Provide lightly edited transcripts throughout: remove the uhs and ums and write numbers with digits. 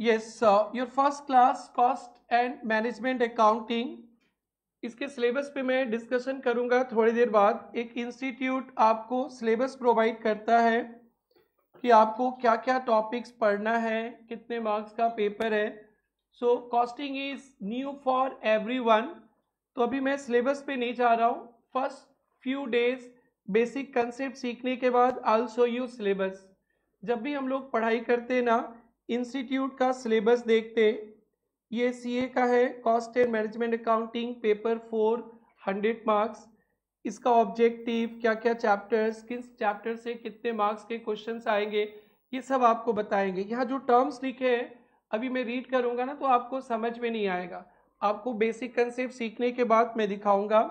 Yes your first class cost and management accounting, इसके syllabus पे मैं डिस्कशन करूंगा थोड़ी देर बाद। एक इंस्टीट्यूट आपको सिलेबस प्रोवाइड करता है कि आपको क्या क्या टॉपिक्स पढ़ना है, कितने मार्क्स का पेपर है। So costing is new for everyone. तो अभी मैं सिलेबस पे नहीं जा रहा हूँ। First few days basic concept सीखने के बाद I will show you syllabus. जब भी हम लोग पढ़ाई करते ना, इंस्टीट्यूट का सिलेबस देखते, ये सीए का है, cost and management accounting paper 4, 100 marks. इसका ऑब्जेक्टिव, क्या क्या चैप्टर्स, किस चैप्टर से कितने मार्क्स के क्वेश्चंस आएंगे, ये सब आपको बताएंगे। यहाँ जो टर्म्स लिखे हैं अभी मैं रीड करूँगा ना तो आपको समझ में नहीं आएगा, आपको बेसिक कंसेप्ट सीखने के बाद मैं दिखाऊंगा।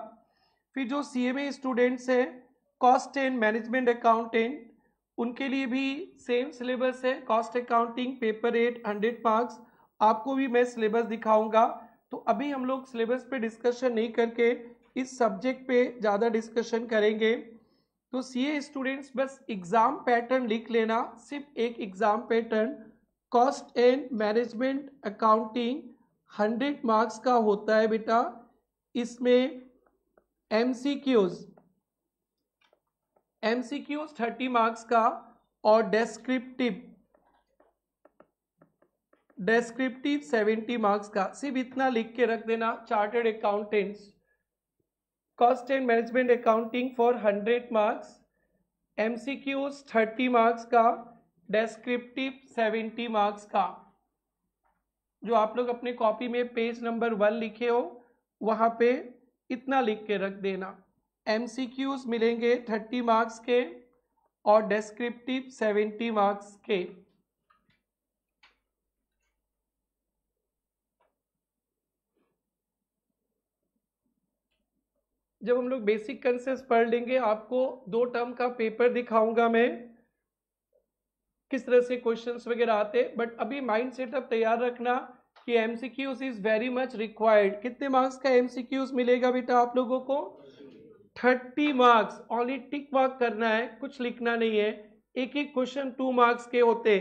फिर जो सीएमए स्टूडेंट्स हैं, कॉस्ट एंड मैनेजमेंट अकाउंटेंट, उनके लिए भी सेम सिलेबस है, कॉस्ट अकाउंटिंग पेपर 8, 100 मार्क्स। आपको भी मैं सिलेबस दिखाऊंगा। तो अभी हम लोग सिलेबस पे डिस्कशन नहीं करके इस सब्जेक्ट पे ज़्यादा डिस्कशन करेंगे। तो सीए स्टूडेंट्स बस एग्ज़ाम पैटर्न लिख लेना, सिर्फ एक exam pattern. Cost and management accounting 100 marks का होता है बेटा। इसमें एमसीक्यूज 30 मार्क्स का और डेस्क्रिप्टिव 70 मार्क्स का। सिर्फ इतना लिख के रख देना, chartered accountants cost and management accounting for 100 marks, MCQs 30 marks का, डेस्क्रिप्टिव 70 मार्क्स का। जो आप लोग अपने कॉपी में पेज नंबर 1 लिखे हो वहां पे इतना लिख के रख देना। एमसीक्यूज मिलेंगे 30 मार्क्स के और डेस्क्रिप्टिव 70 मार्क्स के। जब हम लोग बेसिक कंसेप्ट पढ़ लेंगे, आपको 2 टर्म का पेपर दिखाऊंगा मैं, किस तरह से क्वेश्चंस वगैरह आते। बट अभी माइंड सेटअप तैयार रखना कि MCQs is very much required. कितने मार्क्स का एमसीक्यूज मिलेगा बेटा आप लोगों को? 30 मार्क्स। ओनली टिक मार्क करना है, कुछ लिखना नहीं है। एक एक क्वेश्चन 2 मार्क्स के होते।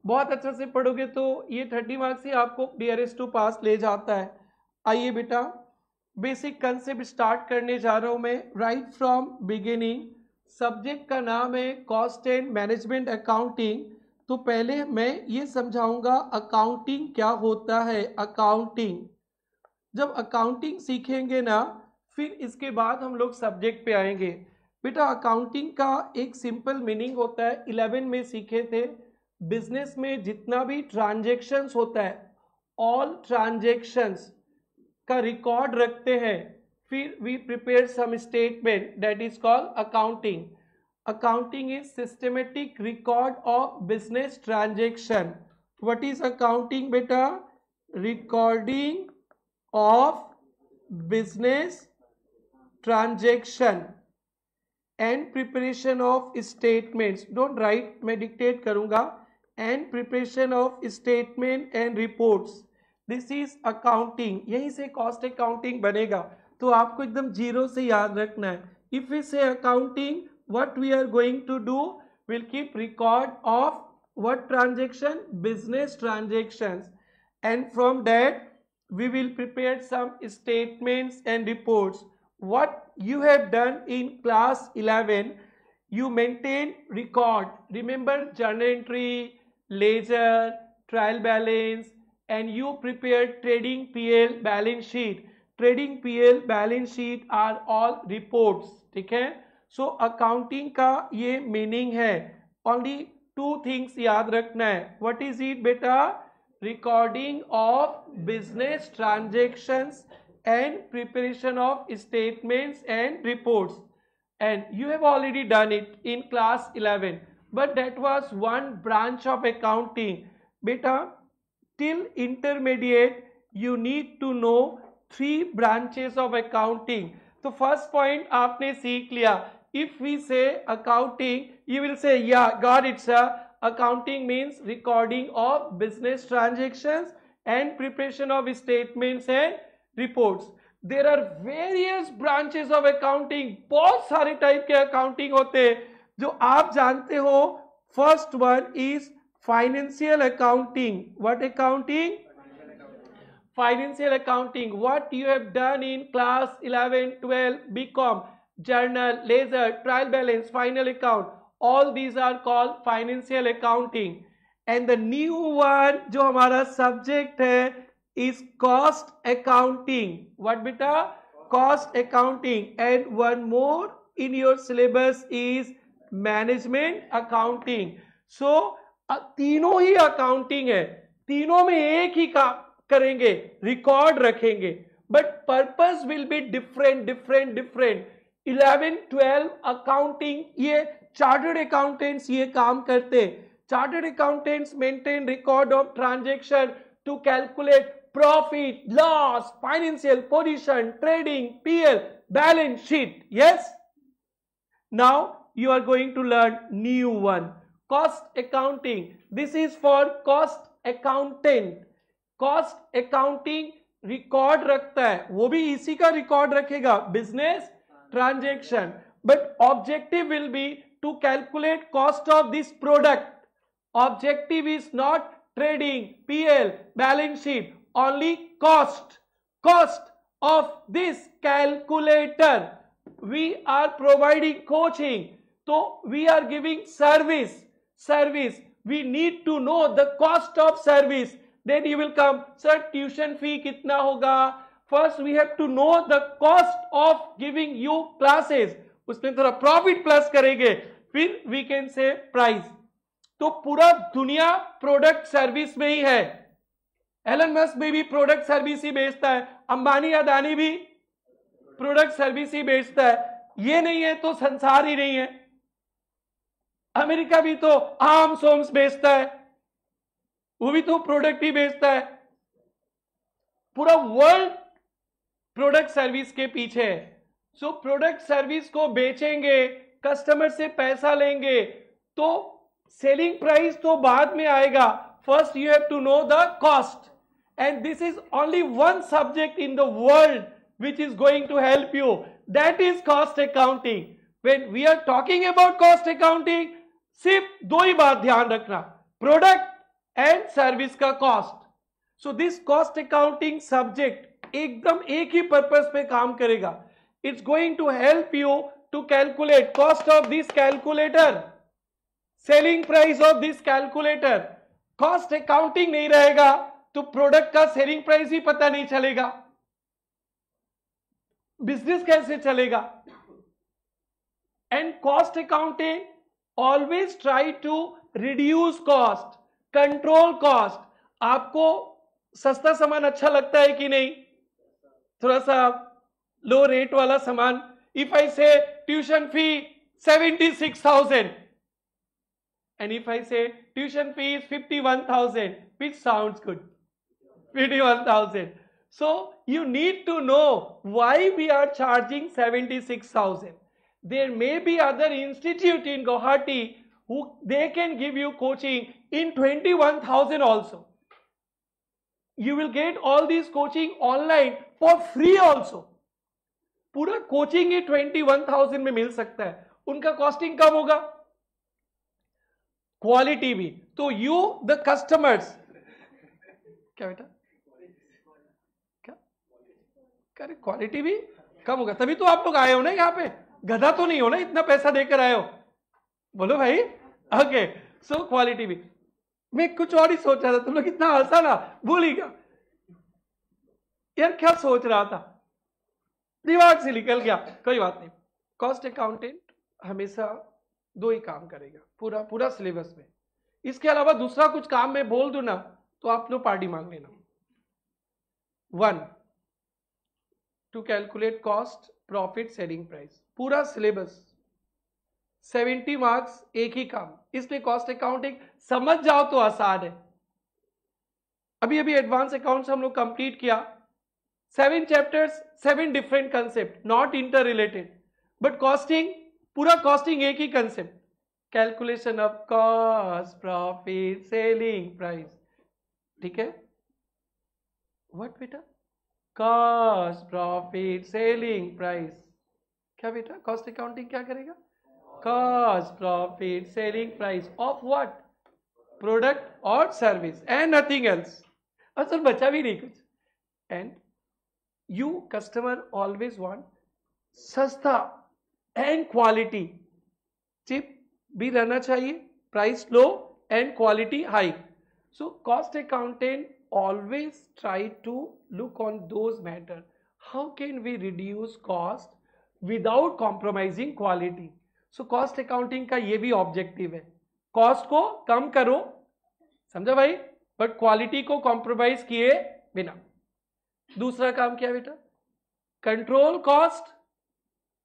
बहुत अच्छा से पढ़ोगे तो ये 30 मार्क्स ही आपको नियरेस्ट टू पास ले जाता है। आइए बेटा, बेसिक कंसेप्ट स्टार्ट करने जा रहा हूं मैं, राइट फ्रॉम बिगिनिंग। सब्जेक्ट का नाम है कॉस्ट एंड मैनेजमेंट अकाउंटिंग। तो पहले मैं ये समझाऊंगा अकाउंटिंग क्या होता है। अकाउंटिंग, जब अकाउंटिंग सीखेंगे ना, फिर इसके बाद हम लोग सब्जेक्ट पे आएंगे। बेटा अकाउंटिंग का एक सिंपल मीनिंग होता है, 11 में सीखे थे। बिजनेस में जितना भी ट्रांजेक्शन्स होता है, ऑल ट्रांजेक्शन्स का रिकॉर्ड रखते हैं। फिर we prepare some statement, that is called accounting. Accounting is systematic record of business transaction. What is accounting बेटा? Recording of business transaction and preparation of statements. Don't write, मैं dictate करूंगा। and preparation of statement and reports. This is accounting। यहीं से cost accounting बनेगा। तो आपको एकदम zero से याद रखना है। If we say accounting, what we are going to do, we'll keep record of what transaction? Business transactions, and from that we will prepare some statements and reports. What you have done in class 11, you maintain record. Remember journal entry, ledger, trial balance, and you prepare trading PL balance sheet. Trading PL balance sheet are all reports. ठीक है? So accounting का ये meaning है। Only 2 things याद रखना है। What is it बेटा? Recording of business transactions and preparation of statements and reports. And you have already done it in class 11, but that was one branch of accounting. Beta, till intermediate you need to know 3 branches of accounting. तो first point आपने सीख लिया। If we say accounting, you will say yeah, got it sir. Accounting means recording of business transactions and preparation of statements and reports. There are various branches of accounting. बहुत सारे type के accounting होते हैं जो आप जानते हो। First one is Financial accounting. What accounting? Financial accounting. What you have done in class 11, 12, BCom, journal, ledger, trial balance, final account. All these are called financial accounting. And the new one जो हमारा subject है is cost accounting. What beta? Cost accounting. And one more in your syllabus is management accounting. So तीनों ही accounting है, तीनों में एक ही काम करेंगे, रिकॉर्ड रखेंगे, but purpose will be different. 11, 12 accounting, ये चार्टर्ड अकाउंटेंट्स ये काम करते हैं. Chartered accountants maintain record of transaction to calculate profit, loss, financial position, trading, PL, balance sheet. Yes, now you are going to learn new one, cost accounting. This is for cost accountant. Cost accounting record रखता है, वो भी इसी का record रखेगा, business transaction, but objective will be to calculate cost of this product. Objective is not trading, PL, balance sheet, only cost of this calculator. We are providing coaching, तो we are giving service. We need to know the cost of service. Then you will come, sir, tuition fee कितना होगा? First we have to know the cost of giving you classes. उसमें थोड़ा profit plus करेंगे, फिर we can say price. तो पूरा दुनिया product service में ही है. एलन मस्क में भी प्रोडक्ट सर्विस ही बेचता है, अंबानी अदानी भी प्रोडक्ट सर्विस ही बेचता है. ये नहीं है तो संसार ही नहीं है. अमेरिका भी तो आर्म्स होम्स बेचता है, वो भी तो प्रोडक्ट ही बेचता है. पूरा वर्ल्ड प्रोडक्ट सर्विस के पीछे है. सो प्रोडक्ट सर्विस को बेचेंगे, कस्टमर से पैसा लेंगे, तो सेलिंग प्राइस तो बाद में आएगा. First you have to know the cost, and this is only one subject in the world which is going to help you. That is cost accounting. When we are talking about cost accounting, सिर्फ दो ही बात ध्यान रखना, product and service का cost. So this cost accounting subject एकदम एक ही purpose पे काम करेगा. It's going to help you to calculate cost of this calculator, selling price of this calculator. Cost accounting नहीं रहेगा तो प्रोडक्ट का सेलिंग प्राइस ही पता नहीं चलेगा, बिजनेस कैसे चलेगा. And cost accounting always try to reduce cost, control cost. आपको सस्ता सामान अच्छा लगता है कि नहीं? थोड़ा सा लो रेट वाला सामान. इफ आई से tuition fee 76,000 and if I say tuition fee is 51,000, which sounds good, 51,000. So you need to know why we are charging 76,000. There may be other institute in Guwahati who they can give you coaching in 21,000 also. You will get all these coaching online for free also. पूरा coaching ही 21,000 में मिल सकता है. उनका costing कम होगा, quality भी. तो you the customers, क्या बेटा, क्या करे, क्वालिटी भी कम होगा. तभी तो आप लोग आए हो ना यहाँ पे, गधा तो नहीं हो ना, इतना पैसा देकर आए हो. बोलो भाई. ओके, सो क्वालिटी भी. मैं कुछ और ही सोच रहा था, तुम लोग इतना हंसा ना, भूल ही गया यार क्या सोच रहा था, दिमाग से निकल गया. कोई बात नहीं. कॉस्ट अकाउंटेंट हमेशा दो ही काम करेगा पूरा पूरा सिलेबस में. इसके अलावा दूसरा कुछ काम मैं बोल दूं ना तो आप लोग पार्टी मांग लेना. 1 to calculate cost, profit, selling price, पूरा सिलेबस 70 मार्क्स, एक ही काम. इसलिए कॉस्ट अकाउंटिंग समझ जाओ तो आसान है. अभी अभी एडवांस अकाउंट्स हम लोग कंप्लीट किया. 7 chapters, 7 different concept, not inter related, but costing, पूरा कॉस्टिंग एक ही concept, calculation of cost, profit, selling price. ठीक है. व्हाट बेटा, कॉस्ट, प्रॉफिट, सेलिंग प्राइस. क्या बेटा, कॉस्ट अकाउंटिंग क्या करेगा? Cost, profit, selling price of what? Product और सर्विस एंड नथिंग एल्स। असल बचा भी नहीं कुछ। And you customer always want सस्ता एंड क्वालिटी, चिप भी रहना चाहिए, price low and quality high. So cost accountant always try to look on those matter. How can we reduce cost without compromising quality? So cost accounting का ये भी objective है, cost को कम करो, समझा भाई, बट क्वालिटी को कॉम्प्रोमाइज किए बिना। दूसरा काम क्या बेटा? Control cost,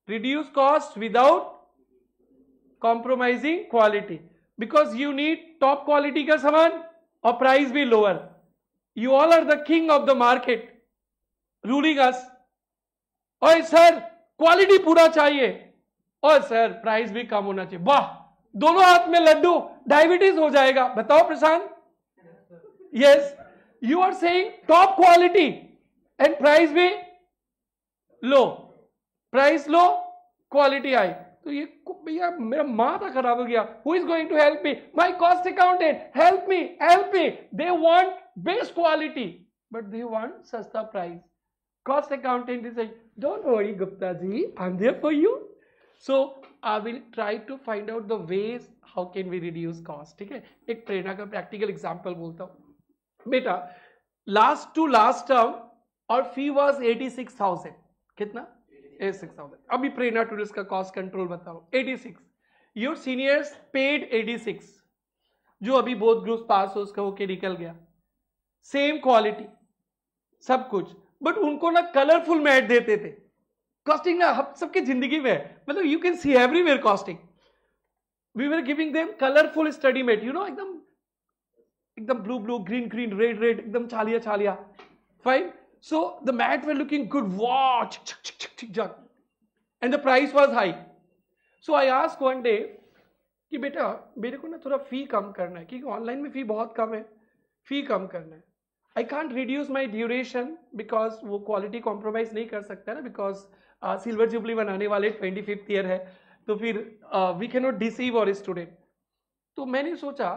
reduce cost without compromising quality, because you need top quality का सामान और प्राइस भी lower. You all are the king of the market, ruling us. और सर क्वालिटी पूरा चाहिए, और सर प्राइस भी कम होना चाहिए। वाह, दोनों हाथ में लड्डू, डायबिटीज हो जाएगा। बताओ Prashant. Yes, you are saying top quality and price भी low, price low quality high. तो ये भैया मेरा माथा खराब हो गया। Who is going to help me? My cost accountant, help me, help me. They want best quality, but they want सस्ता price. Cost accountant is like, don't worry Gupta ji, I'm there for you. So I will try to find out the ways how can we reduce cost. ठीक है, एक प्रेरणा का practical example बोलता हूँ। बेटा last to last term और फी was 86,000। कितना? 86,000। अभी प्रेरणा टूरिस्ट का कॉस्ट कंट्रोल बता रहा हूं, 86। योर सीनियर्स पेड 86, जो अभी बोथ ग्रुप पास हो उसका होके निकल गया, सेम क्वालिटी सब कुछ, बट उनको ना कलरफुल मैट देते थे। कॉस्टिंग ना हम सबकी जिंदगी में है, मतलब you can see everywhere costing. We were giving them colourful study mat, you know, एकदम एकदम blue blue, green green, red red, एकदम छालिया छालिया, fine. So the mat were looking good, wow, and the price was high. So I asked one day कि बेटा मेरे को ना थोड़ा फी कम करना है, क्योंकि ऑनलाइन में फी बहुत कम है, फी कम करना है। I can't reduce my duration because वो क्वालिटी कॉम्प्रोमाइज नहीं कर सकता ना, बिकॉज सिल्वर जुबली बनाने वाले 25th ईयर है, तो फिर वी कैन नॉट डिसीव और स्टूडेंट। तो मैंने सोचा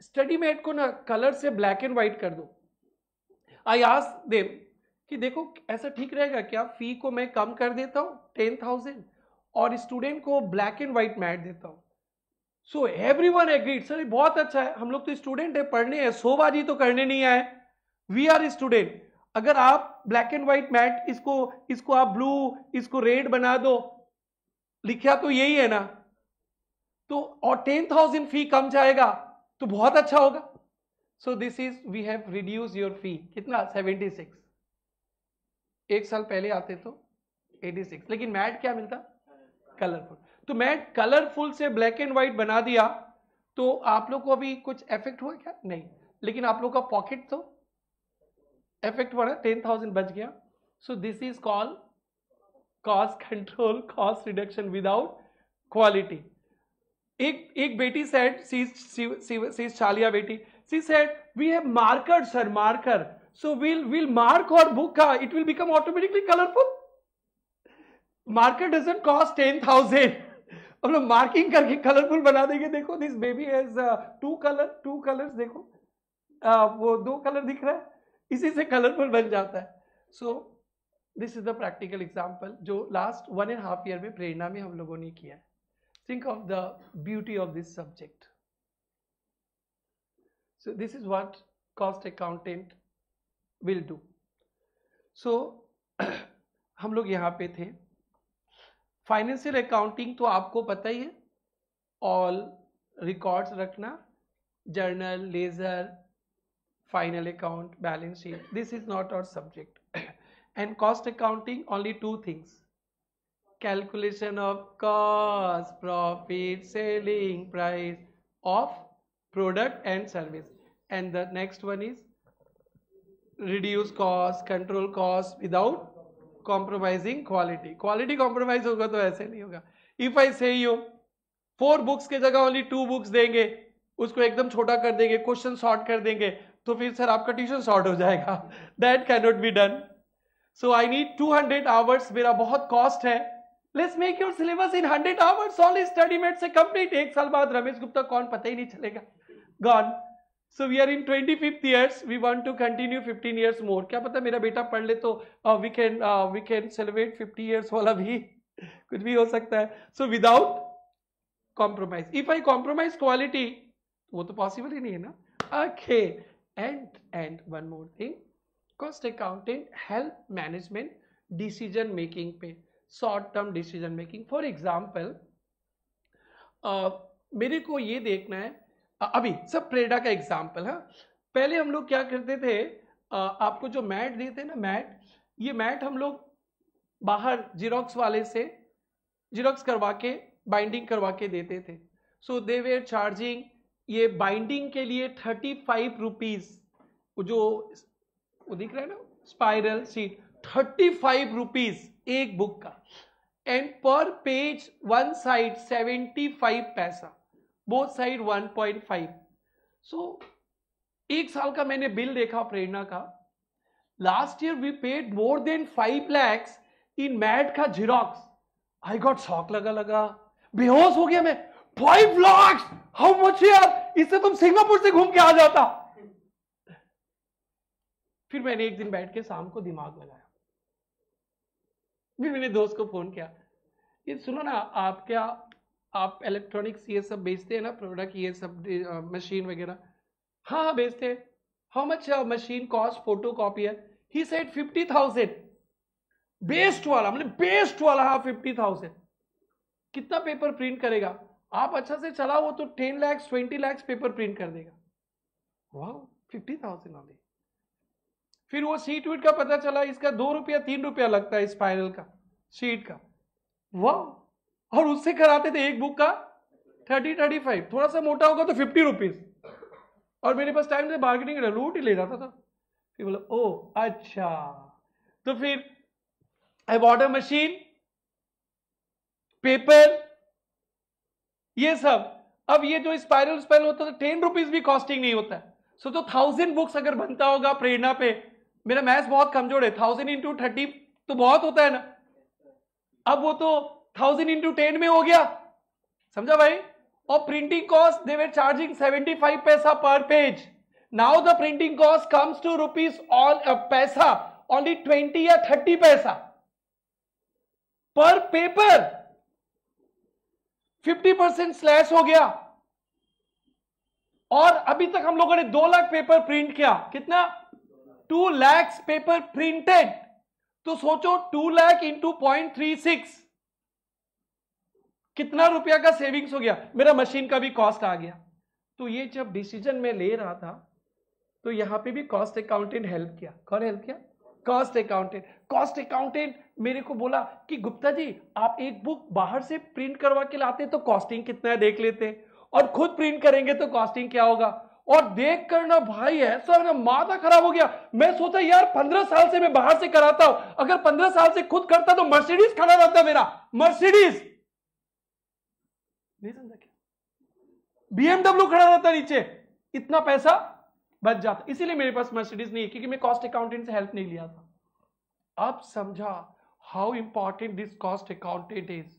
स्टडी मेट को ना कलर से ब्लैक एंड व्हाइट कर दो। आई आस्क्ड देम कि देखो ऐसा ठीक रहेगा क्या, फी को मैं कम कर देता हूँ 10,000 और स्टूडेंट को ब्लैक एंड व्हाइट मैट देता हूँ। सो एवरीवन एग्रीड, सर बहुत अच्छा है, हम लोग तो स्टूडेंट है, पढ़ने हैं, शोबाजी तो करने नहीं आए, वी आर स्टूडेंट। अगर आप ब्लैक एंड व्हाइट मैट, इसको आप ब्लू, इसको रेड बना दो, लिखा तो यही है ना, तो और 10,000 फी कम जाएगा तो बहुत अच्छा होगा। So this is, we have reduced your fee, कितना? 76। एक साल पहले आते तो 86, लेकिन मैट क्या मिलता? कलरफुल। तो मैट कलरफुल से ब्लैक एंड व्हाइट बना दिया, तो आप लोग को अभी कुछ इफेक्ट हुआ क्या? नहीं, लेकिन आप लोग का पॉकेट तो इफेक्ट हुआ ना, 10,000 बच गया। So this is called cost control, cost reduction without quality. एक बेटी सेड, सी छालिया बेटी, she said we have markers sir, marker, so we'll mark our book, it will become automatically colorful. Marker doesn't cost 10,000, हम लोग marking करके colourful बना देंगे। देखो this baby has two colours, देखो वो 2 कलर दिख रहा है, इसी से कलरफुल बन जाता है। So this is the practical example जो लास्ट 1.5 ईयर में प्रेरणा में हम लोगों ने किया है। Think of the beauty of this subject. So this is what cost accountant will do. So हम लोग यहाँ पे थे। फाइनेंशियल अकाउंटिंग तो आपको पता ही है, ऑल रिकॉर्ड्स रखना, journal, ledger, final account, balance sheet, this is not our subject. And cost accounting only 2 things, calculation of cost, profit, selling price of product and service, and the next one is reduce cost, control cost without compromising quality. Quality compromise होगा तो ऐसे नहीं होगा। If I say you 4 books के जगह only 2 books देंगे, उसको एकदम छोटा कर देंगे, क्वेश्चन शॉर्ट कर देंगे, तो फिर सर आपका ट्यूशन शॉर्ट हो जाएगा। That cannot be done. So I need 200 hours, मेरा बहुत कॉस्ट है, let's make your syllabus in 100 hours, all study mat से कंप्लीट। 1 साल बाद रमेश गुप्ता कौन पता ही नहीं चलेगा, gone. So we are in 25th years, we want to continue 15 years more. क्या पता मेरा बेटा पढ़ ले तो वी कैन सेलिब्रेट 50 ईयर्स वाला भी, कुछ भी हो सकता है। So without compromise, if I compromise quality, वो तो पॉसिबल ही नहीं है ना। Okay, and one more thing, cost accounting help management decision making पे, short term decision making. For example मेरे को ये देखना है, अभी सब प्रेरणा का एग्जाम्पल है। पहले हम लोग क्या करते थे, आपको जो मैट देते ना, मैट, ये मैट हम लोग बाहर जीरोक्स वाले से जीरोक्स करवा के बाइंडिंग करवा के देते थे। सो दे वेर चार्जिंग ये बाइंडिंग के लिए 35 रुपीज, जो वो दिख रहा है ना स्पाइरल शीट, 35 रुपीज एक बुक का, एंड पर पेज वन साइड 75 पैसा, बोथ साइड 1.5। सो एक साल का मैंने बिल देखा प्रेरणा का, last year we paid more than 5 lakhs in mat का जीरोक्स। आई गॉट शॉक, लगा बेहोश हो गया मैं। 5 lakhs, हाउ मच यार, इससे तुम सिंगापुर से घूम के आ जाता। फिर मैंने एक दिन बैठ के शाम को दिमाग लगाया, फिर मैंने दोस्त को फोन किया, ये सुनो ना, आप इलेक्ट्रॉनिक्स ये सब बेचते हैं ना, प्रोडक्ट ये सब मशीन वगैरह? हाँ बेचते हैं। How much machine cost photo copier? He said 50,000। Best वाला, मतलब बेस्ट वाला, हाँ 50,000। कितना पेपर प्रिंट करेगा? आप अच्छा से चलाओ वो तो 10 lakhs 20 lakhs पेपर प्रिंट कर देगा। वाह, 50,000 वाली। फिर वो शीट वीट का पता चला, इसका 2 रुपया 3 रुपया लगता है स्पाइरल का शीट का। वाह, और उससे कराते थे एक बुक का 30-35, थोड़ा सा मोटा होगा तो 50 रुपीज। और मेरे पास टाइम से बार्गेनिंग लूट ही ले जाता था। फिर बोला ओ अच्छा, तो फिर I bought a machine, paper, ये सब। अब ये जो स्पाइरल होता है 10 रुपीज भी कॉस्टिंग नहीं होता है। सो तो 1000 बुक्स अगर बनता होगा प्रेरणा पे, मेरा मैथ्स बहुत कमजोर है, 1000 into 30 तो बहुत होता है ना। अब वो तो 1000 into 10 में हो गया, समझा भाई? और printing cost they were charging 75 पैसा per page. Now the printing cost comes to rupees on पैसा, ओनली 20 या 30 पैसा पर पेपर। 50% स्लैश हो गया। और अभी तक हम लोगों ने 2 लाख पेपर प्रिंट किया। कितना? 2 lakhs पेपर प्रिंटेड। तो सोचो 2 lakh into 0.36 कितना रुपया का सेविंग्स हो गया। मेरा मशीन का भी कॉस्ट आ गया। तो ये जब डिसीजन में ले रहा था तो यहां पे भी कॉस्ट अकाउंटेंट हेल्प किया। कौन हेल्प किया? Cost accountant. कॉस्ट अकाउंटेंट मेरे को बोला कि गुप्ता जी आप एक बुक बाहर से प्रिंट करवा के लाते तो कॉस्टिंग कितना है देख लेते, और खुद प्रिंट करेंगे तो कॉस्टिंग क्या होगा। और देख कर ना भाई ऐसा ना माथा खराब हो गया। मैं सोचा यार 15 साल से मैं बाहर से कराता हूं, अगर 15 साल से खुद करता तो मर्सिडीज खड़ा रहता मेरा, मर्सिडीज। नहीं समझा क्या? BMW खड़ा रहता नीचे, इतना पैसा बच जाता। इसीलिए मेरे पास मर्सिडीज नहीं है, क्योंकि मैं कॉस्ट अकाउंटेंट से हेल्प नहीं लिया था। अब समझा how important this cost accountant is.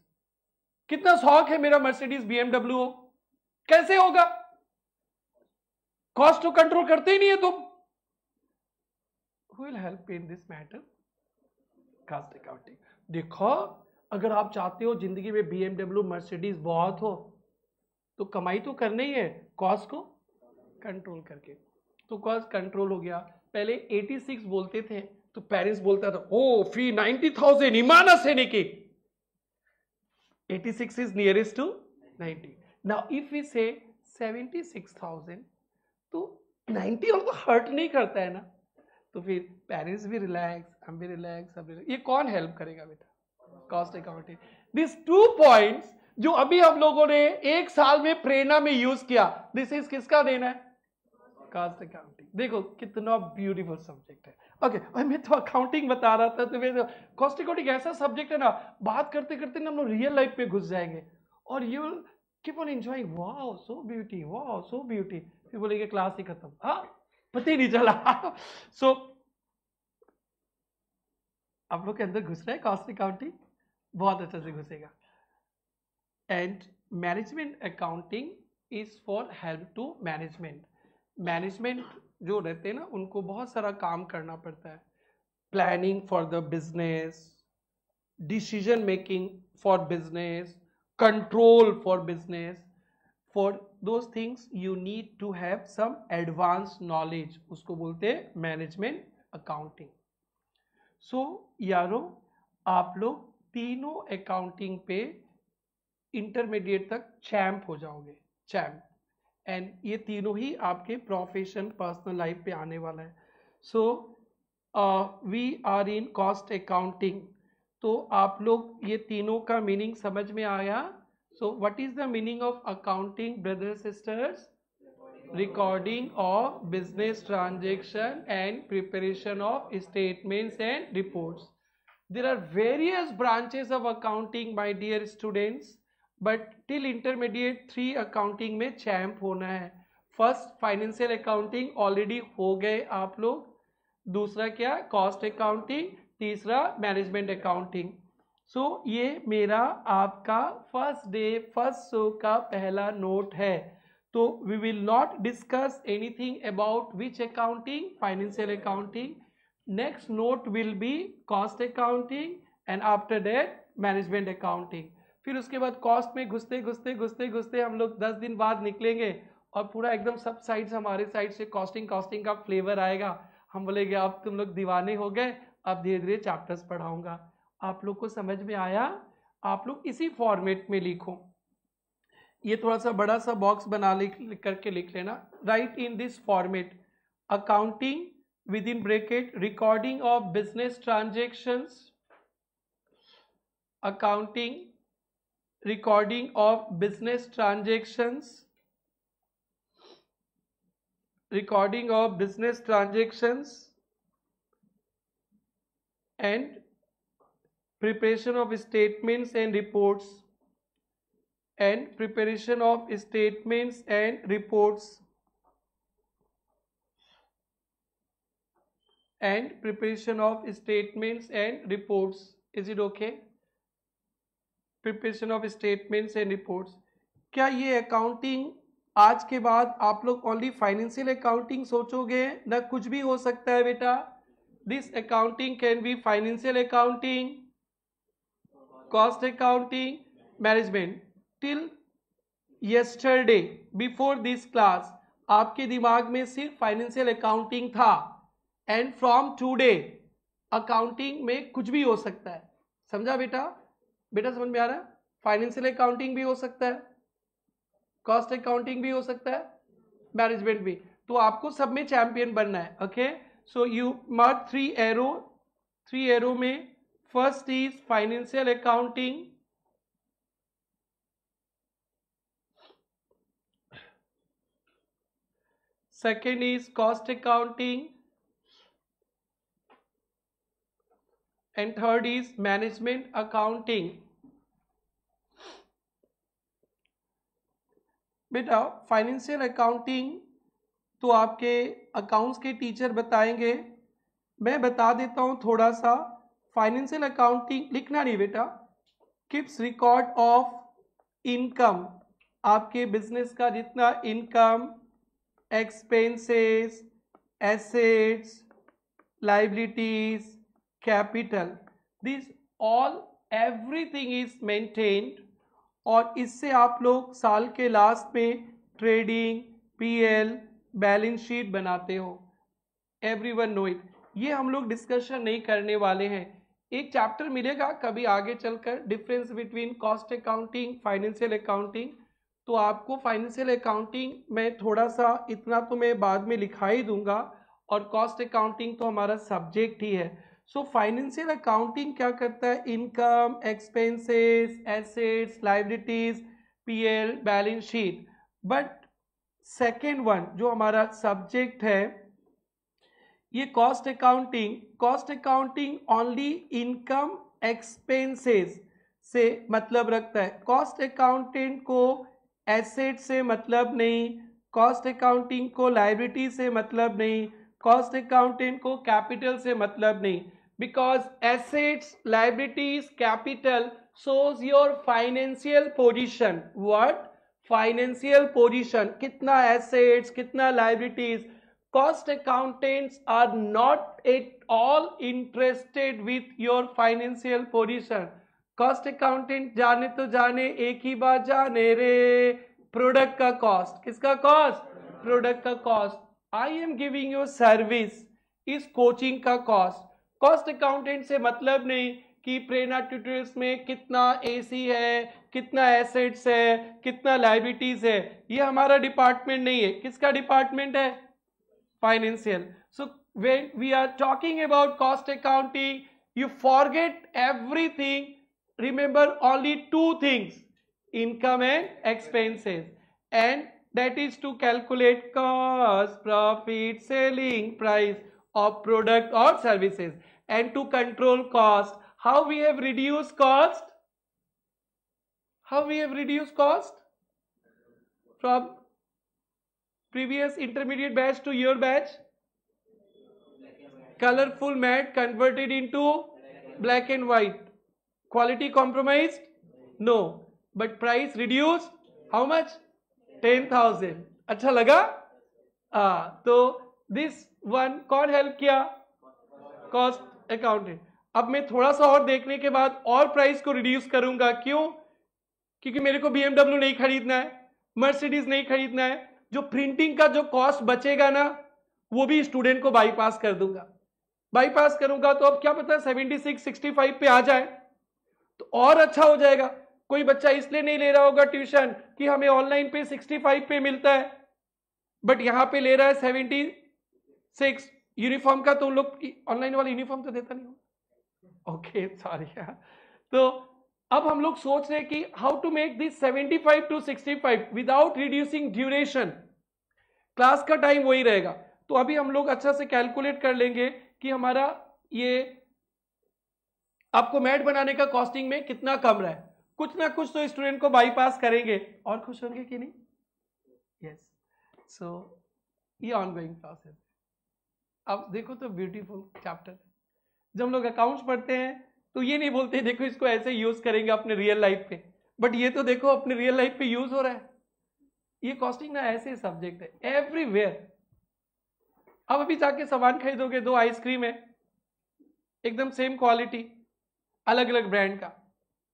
कितना शौक है मेरा मर्सिडीज BMW हो, कैसे होगा? कॉस्ट तो कंट्रोल करते ही नहीं है तुम। Who will help in this matter? Cost accounting. देखो अगर आप चाहते हो जिंदगी में BMW मर्सिडीज बहुत हो तो कमाई तो करना ही है, कॉस्ट को कंट्रोल करके। तो कॉस्ट कंट्रोल हो गया। पहले 86 बोलते थे तो पेरेंट्स बोलता था ओ फी 90,000 ईमाना सेने की। 86 is nearest to 90. Now if we say 76,000 तो 90 और तो हर्ट नहीं करता है ना। तो फिर पेरेंट्स भी रिलैक्स, हम भी रिलैक्स, सब रिलैक्स। ये कौन हेल्प करेगा बेटा? Cost accounting. दिस 2 पॉइंट्स जो अभी हम लोगों ने एक साल में प्रेरणा में यूज किया, दिस इज किसका देना है? Cost accounting. देखो कितना ब्यूटीफुल सब्जेक्ट है। ओके, मैं तो अकाउंटिंग बता रहा था, तो कॉस्ट अकाउंटिंग ऐसा सब्जेक्ट है ना, बात करते करते ना हम लोग रियल लाइफ पे घुस जाएंगे और you will keep on enjoying. Wow so beauty, wow so beauty. फिर बोलेंगे क्लास ही खत्म, हाँ पता ही नहीं चला। सो आप लोग के अंदर घुस रहा है कॉस्ट अकाउंटिंग। बहुत अच्छे से घुसेगा। And management accounting is for help to management. Management जो रहते हैं ना, उनको बहुत सारा काम करना पड़ता है। Planning for the business, decision making for business, control for business. For those things you need to have some advanced knowledge, उसको बोलते हैं मैनेजमेंट अकाउंटिंग। सो यारो, आप लोग तीनों अकाउंटिंग पे इंटरमीडिएट तक चैम्प हो जाओगे, चैम्प। एंड ये तीनों ही आपके प्रोफेशन पर्सनल लाइफ पे आने वाला है। So we are in cost accounting. तो आप लोग ये तीनों का मीनिंग समझ में आया? So what is the meaning of accounting, brothers sisters? Recording of business transaction and preparation of statements and reports. There are various branches of accounting, my dear students, but till intermediate 3 accounting में champ होना है। First financial accounting already हो गए आप लोग, दूसरा क्या, cost accounting, तीसरा मैनेजमेंट अकाउंटिंग। सो ये मेरा आपका फर्स्ट डे फर्स्ट शो का पहला नोट है। तो we will not discuss anything about which accounting, financial accounting. Next note will be cost accounting and after that management accounting. फिर उसके बाद कॉस्ट में घुसते घुसते घुसते घुसते हम लोग 10 दिन बाद निकलेंगे और पूरा एकदम सब साइड हमारे साइड से कॉस्टिंग का फ्लेवर आएगा। हम बोलेंगे अब तुम लोग दीवाने हो गए, अब धीरे धीरे चैप्टर्स पढ़ाऊंगा। आप लोग को समझ में आया? आप लोग इसी फॉर्मेट में लिखो। ये थोड़ा सा बड़ा सा बॉक्स बना करके लिख लेना। Right in this format, accounting with in bracket recording of business transactions, accounting recording of business transactions, recording of business transactions and preparation of statements and reports, and preparation of statements and reports, and preparation of statements and reports. Is it okay? Preparation of statements and reports. क्या ये accounting आज के बाद आप लोग only financial accounting सोचोगे? ना कुछ भी हो सकता है बेटा। This accounting can be financial accounting, cost accounting, management. Till yesterday before this class आपके दिमाग में सिर्फ फाइनेंशियल अकाउंटिंग था, एंड फ्रॉम टुडे अकाउंटिंग में कुछ भी हो सकता है। समझा बेटा? बेटा समझ में आ रहा है? फाइनेंशियल अकाउंटिंग भी हो सकता है, कॉस्ट अकाउंटिंग भी हो सकता है, मैनेजमेंट भी। तो आपको सब में चैंपियन बनना है। Okay, so you mark 3 arrow. 3 arrow में first is financial accounting, second is cost accounting, and third is management accounting. बेटा फाइनेंशियल अकाउंटिंग तो आपके अकाउंट्स के टीचर बताएंगे, मैं बता देता हूं थोड़ा सा। फाइनेंशियल अकाउंटिंग लिखना नहीं बेटा, कीप्स रिकॉर्ड ऑफ इनकम, आपके बिजनेस का जितना income, expenses, assets, liabilities, capital, this all everything is maintained. और इससे आप लोग साल के लास्ट में ट्रेडिंग, पीएल, बैलेंस शीट बनाते हो। Everyone know it. ये हम लोग डिस्कशन नहीं करने वाले हैं। एक चैप्टर मिलेगा कभी आगे चलकर, difference between cost accounting, financial accounting. तो आपको फाइनेंशियल अकाउंटिंग में थोड़ा सा इतना तो मैं बाद में लिखा ही दूंगा, और कॉस्ट अकाउंटिंग तो हमारा सब्जेक्ट ही है। सो फाइनेंशियल अकाउंटिंग क्या करता है? Income, expenses, assets, liabilities, PL, balance sheet. But second one जो हमारा सब्जेक्ट है ये cost accounting, cost accounting only income expenses से मतलब रखता है। कॉस्ट अकाउंटेंट को एसेट से मतलब नहीं, कॉस्ट अकाउंटिंग को लाइबिलिटी से मतलब नहीं, कॉस्ट अकाउंटेंट को कैपिटल से मतलब नहीं, because assets, liabilities, capital shows your financial position. What? Financial position. कितना assets, कितना liabilities. Cost accountants are not at all interested with your financial position. Cost accountant जाने तो जाने, एक ही बात जाने रे, प्रोडक्ट का कॉस्ट. किसका कॉस्ट? प्रोडक्ट का cost. I am giving you service, इस कोचिंग का कॉस्ट. कॉस्ट अकाउंटेंट से मतलब नहीं कि प्रेरणा ट्यूटोरियल्स में कितना एसी है, कितना एसेट्स है, कितना लायबिलिटीज है. ये हमारा डिपार्टमेंट नहीं है. किसका डिपार्टमेंट है? Financial. So when we are talking about cost accounting, you forget everything. Remember only two things, income and expenses, and that is to calculate cost, profit, selling price of product or services, and to control cost. How we have reduced cost? How we have reduced cost from previous intermediate batch to your batch? Colorful mat converted into black and white. Quality compromised? No. But price reduced. How much? 10,000. अच्छा लगा? तो this one कौन help किया? Cost accountant. अब मैं थोड़ा सा और देखने के बाद और प्राइस को रिड्यूस करूंगा. क्यों? क्योंकि मेरे को BMW नहीं खरीदना है, मर्सिडीज नहीं खरीदना है. जो प्रिंटिंग का जो कॉस्ट बचेगा ना, वो भी स्टूडेंट को बाईपास कर दूंगा. बाईपास करूंगा तो अब क्या पता 76, 65 पे आ जाए तो और अच्छा हो जाएगा. कोई बच्चा इसलिए नहीं ले रहा होगा ट्यूशन कि हमें ऑनलाइन पे 65 पे मिलता है, बट यहां पे ले रहा है 76. यूनिफॉर्म का तो उन लोग ऑनलाइन वाला यूनिफॉर्म तो देता नहीं हो. Okay sorry. तो अब हम लोग सोच रहे हैं कि how to make this 75 to 65 without reducing duration. Class का टाइम वही रहेगा. तो अभी हम लोग अच्छा से कैलकुलेट कर लेंगे कि हमारा ये आपको मैट बनाने का कॉस्टिंग में कितना कम रहा है. कुछ ना कुछ तो स्टूडेंट को बाईपास करेंगे. और खुश होंगे कि नहीं? यस. सो ये ऑनगोइंग प्रोसेस. अब देखो तो ब्यूटीफुल चैप्टर. जब हम लोग अकाउंट्स पढ़ते हैं तो ये नहीं बोलते देखो इसको ऐसे यूज करेंगे अपने रियल लाइफ पे, बट ये तो देखो अपने रियल लाइफ पे यूज हो रहा है. ये कॉस्टिंग ना ऐसे सब्जेक्ट है एवरीवेयर. अब अभी जाके सामान खरीदोगे, 2 आइसक्रीम है एकदम सेम क्वालिटी, अलग अलग ब्रांड का.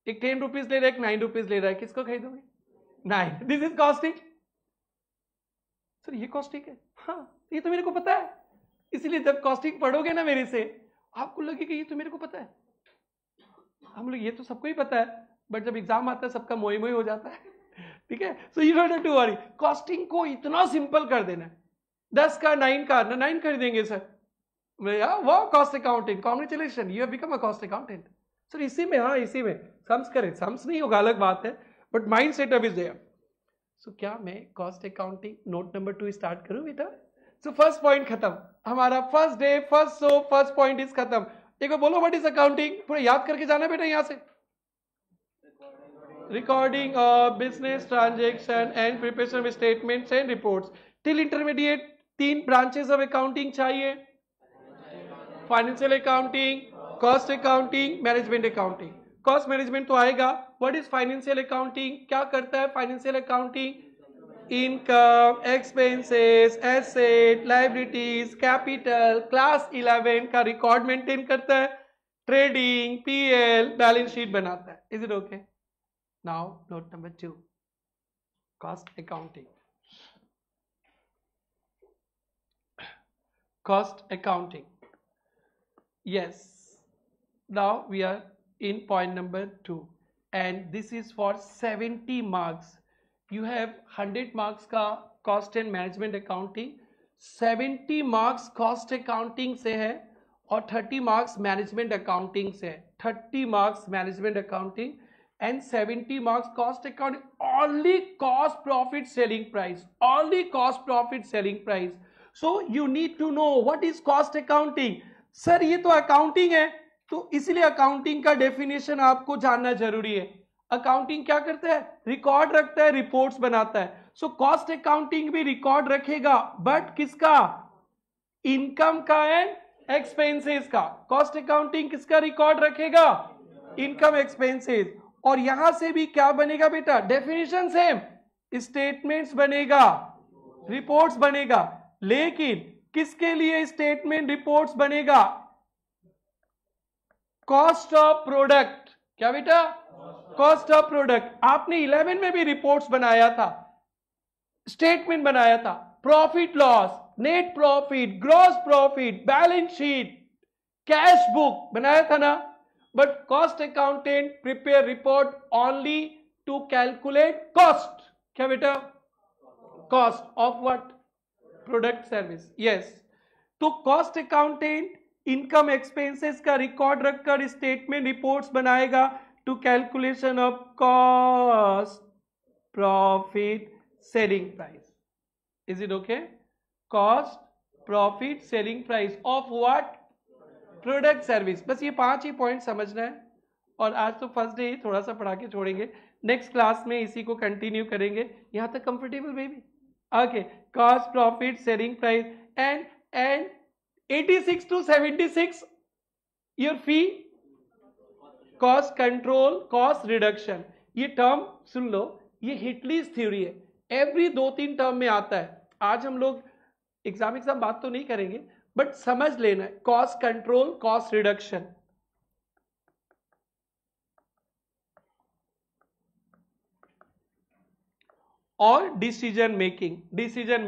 एक 10 रुपीज ले रहा है, एक 9 रुपीज ले रहा है. किसको खरीदोगे? 9. This is costing. सर ये कॉस्टिंग है? हाँ ये तो मेरे को पता है. इसलिए जब कॉस्टिंग पढ़ोगे ना मेरे से, आपको लगेगा ये तो मेरे को पता है. हम लोग ये तो सबको ही पता है, बट जब एग्जाम आता है सबका मोई मोई हो जाता है. ठीक है. So you don't have to worry. Costing को इतना सिंपल कर देना है. 10 का 9 का ना 9 खरीदेंगे सर. वाह cost accounting, congratulation, you have become a cost accountant. Sir इसी में, हाँ इसी में सम्स करें. सम्स नहीं होगा अलग बात है, but mind setup is there. So क्या मैं cost accounting note number 2 start करूं बेटा? सो फर्स्ट पॉइंट खत्म. हमारा first day, first show, first point is खत्म. एक बार बोलो व्हाट इज अकाउंटिंग. पूरा याद करके जाना बेटा यहां से. Recording of business transaction and preparation of statements and reports. Till intermediate 3 branches of accounting चाहिए. Financial accounting, cost accounting, management accounting. Cost management तो आएगा. What is financial accounting? क्या करता है financial accounting? Income, expenses, asset, liabilities, capital. Class 11 का record maintain करता है. Trading, PL, balance sheet बनाता है. Is it okay? Now note number 2, cost accounting. Cost accounting. Yes, now we are in point number 2 and this is for 70 marks. You have 100 marks का cost and management accounting, 70 marks cost accounting से है और 30 marks management accounting से है. 30 marks management accounting and 70 marks cost accounting. Only cost profit selling price, only cost profit selling price. So you need to know what is cost accounting. Sir ये तो accounting है, तो इसलिए accounting का definition आपको जानना जरूरी है. अकाउंटिंग क्या करता है? रिकॉर्ड रखता है, रिपोर्ट्स बनाता है. सो कॉस्ट अकाउंटिंग भी रिकॉर्ड रखेगा, बट किसका? इनकम का एंड एक्सपेंसेस का. कॉस्ट अकाउंटिंग किसका रिकॉर्ड रखेगा? Income, expenses. और यहां से भी क्या बनेगा बेटा, डेफिनेशन सेम, स्टेटमेंट्स बनेगा, रिपोर्ट्स बनेगा। लेकिन किसके लिए स्टेटमेंट रिपोर्ट्स बनेगा, कॉस्ट ऑफ प्रोडक्ट। क्या बेटा, कॉस्ट ऑफ प्रोडक्ट। आपने 11 में भी रिपोर्ट्स बनाया था, स्टेटमेंट बनाया था, profit loss, net profit, gross profit, balance sheet, cash book बनाया था ना। But cost accountant prepare report only to calculate cost. क्या बेटा, cost of what, product service. Yes, तो कॉस्ट अकाउंटेंट इनकम एक्सपेंसेस का रिकॉर्ड रखकर स्टेटमेंट रिपोर्ट्स बनाएगा to calculation of cost, profit, selling price. Is it okay? Cost, profit, selling price of what, product service. बस ये 5 ही point समझना है। और आज तो फर्स्ट डे थोड़ा सा पढ़ा के छोड़ेंगे, नेक्स्ट क्लास में इसी को कंटिन्यू करेंगे। यहां तक comfortable baby? Okay, cost, profit, selling price and 86 to 76 your fee, cost control, cost reduction. ये टर्म सुन लो, ये हिटलीज थ्योरी है, एवरी 2-3 टर्म में आता है। आज हम लोग एग्जाम बात तो नहीं करेंगे, बट समझ लेना है, कॉस्ट कंट्रोल, कॉस्ट रिडक्शन। और डिसीजन मेकिंग। डिसीजन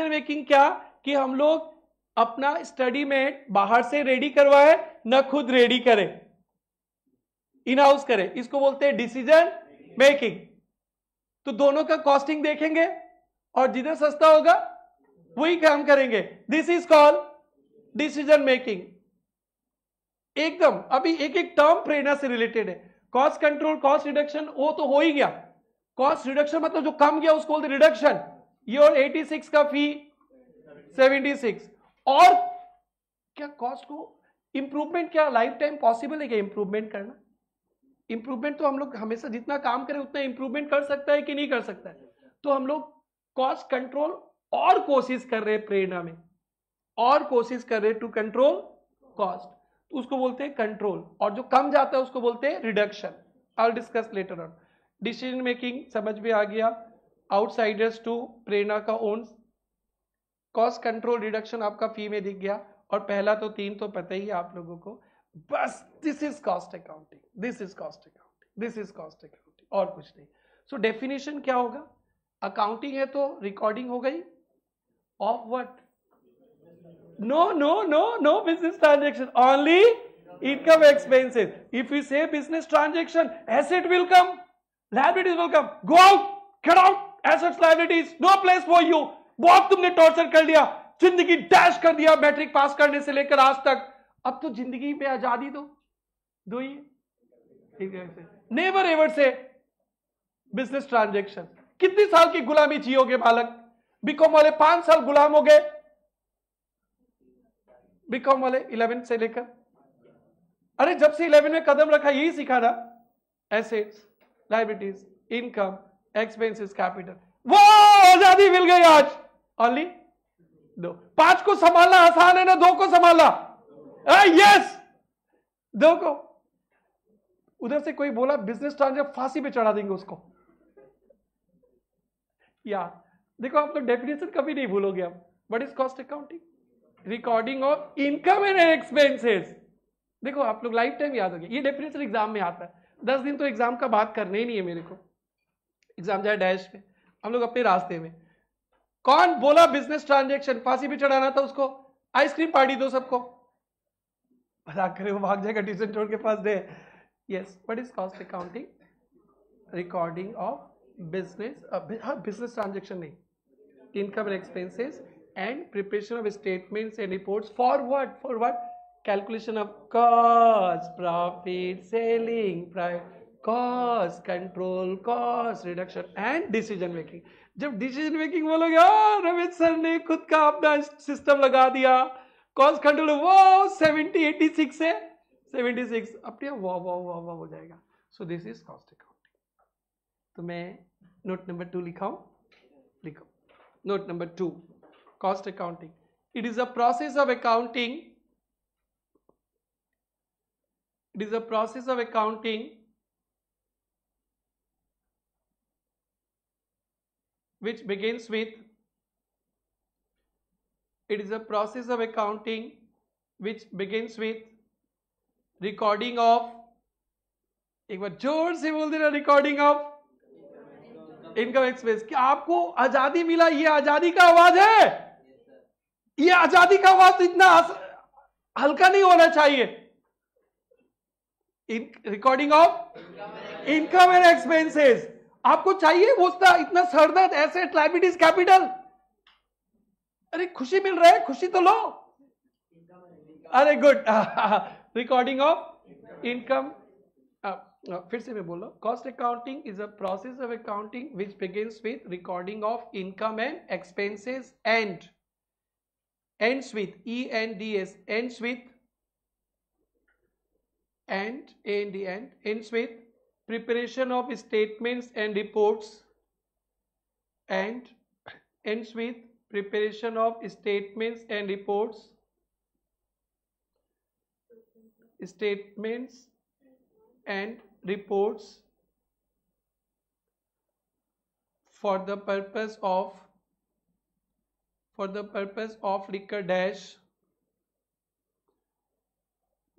मेकिंग क्या, कि हम लोग अपना स्टडी में बाहर से रेडी करवाए ना खुद रेडी करें, इन हाउस करें, इसको बोलते हैं डिसीजन मेकिंग। तो दोनों का कॉस्टिंग देखेंगे और जिधर सस्ता होगा वही काम करेंगे। This is called decision making. एकदम अभी एक एक टर्म प्रेरणा से रिलेटेड है। कॉस्ट कंट्रोल, कॉस्ट रिडक्शन, वो तो हो ही गया। कॉस्ट रिडक्शन मतलब जो कम गया उसको बोलते रिडक्शन। योर 86 का फी 76। और क्या कॉस्ट को इंप्रूवमेंट, क्या लाइफ टाइम पॉसिबल है क्या इंप्रूवमेंट करना? इंप्रूवमेंट तो हम लोग हमेशा जितना काम करें उतना इंप्रूवमेंट कर सकता है कि नहीं कर सकता है? तो हम लोग कॉस्ट कंट्रोल और कोशिश कर रहे हैं प्रेरणा में, और कोशिश कर रहे हैं टू कंट्रोल कॉस्ट, तो उसको बोलते हैं कंट्रोल। और जो कम जाता है उसको बोलते हैं reduction. I will discuss later on. Decision making समझ में आ गया, आउटसाइडर्स टू प्रेरणा का ओन्स, कॉस्ट कंट्रोल, रिडक्शन आपका फी में दिख गया। और पहला तो 3 तो पता ही है आप लोगों को। बस this is cost accounting, this is cost accounting, this is cost accounting, और कुछ नहीं। सो डेफिनेशन क्या होगा, अकाउंटिंग है तो रिकॉर्डिंग हो गई of what, no business transaction, only income expenses. If you say business transaction, asset will come, liabilities will come. Go out, get out, assets, liabilities, no place for you. बहुत तुमने torture कर लिया, जिंदगी dash कर दिया matric pass करने से लेकर आज तक। अब तो जिंदगी में आजादी दो ही। नेवर एवर से बिजनेस ट्रांजेक्शन। कितनी साल की गुलामी जियोगे बालक? बीकॉम वाले 5 साल गुलाम हो गए, बीकॉम वाले 11 से लेकर, अरे जब से 11 में कदम रखा यही सीखा ना, assets, liabilities, income, expenses, capital. वो आजादी मिल गई आज। ओनली 2, 5 को संभालना आसान है ना 2 को संभालना? यस, 2 को। उधर से कोई बोला बिजनेस ट्रांजेक्शन, फांसी पे चढ़ा देंगे उसको। यार देखो, आप लोग डेफिनेशन कभी नहीं भूलोगे। अब what is cost accounting? Recording of income and expenses. देखो आप लोग लाइफ टाइम याद हो गया, ये डेफिनेशन एग्जाम में आता है। 10 दिन तो एग्जाम का बात करने ही नहीं है मेरे को, एग्जाम जाए डैश में, हम लोग अपने रास्ते में। कौन बोला बिजनेस ट्रांजेक्शन, फांसी पे चढ़ाना था उसको, आइसक्रीम पार्टी दो सबको, मजाक करे वो भाग जाएगा ट्यूशन छोड़ के first day. Yes, what is cost accounting? Recording of business, business transaction नहीं, income and expenses and preparation of statements and reports for what? For what? Calculation of cost, profit, selling price, cost control, cost reduction and decision making. जब decision making बोलोगे, Ramesh sir ने खुद का अपना system लगा दिया, cost control, वो 86 से 76 अपने वाह हो जाएगा। So this is cost accounting. तो मैं नोट नंबर 2 लिखाऊं? लिखो note number 2, cost accounting. It is a process of accounting. It is a process of accounting which begins with, it is a process of accounting which begins with recording of, एक बार जोर से बोल देना, recording of income expense. क्या आपको आजादी मिला? ये आजादी का आवाज है, ये आजादी का आवाज तो इतना हल्का नहीं होना चाहिए। Recording of income and expenses आपको चाहिए वो इतना सरदर्द, एसेट, लायबिलिटीज, कैपिटल। अरे खुशी मिल रहा है, खुशी तो लो। अरे गुड। रिकॉर्डिंग ऑफ इनकम, फिर से मैं बोल रहा हूं, cost accounting is a process of accounting which begins with recording of income and expenses and ends with ENDS, ends with ends with preparation of statements and reports, and ends with preparation of statements and reports, statements and reports for the purpose of लिखकर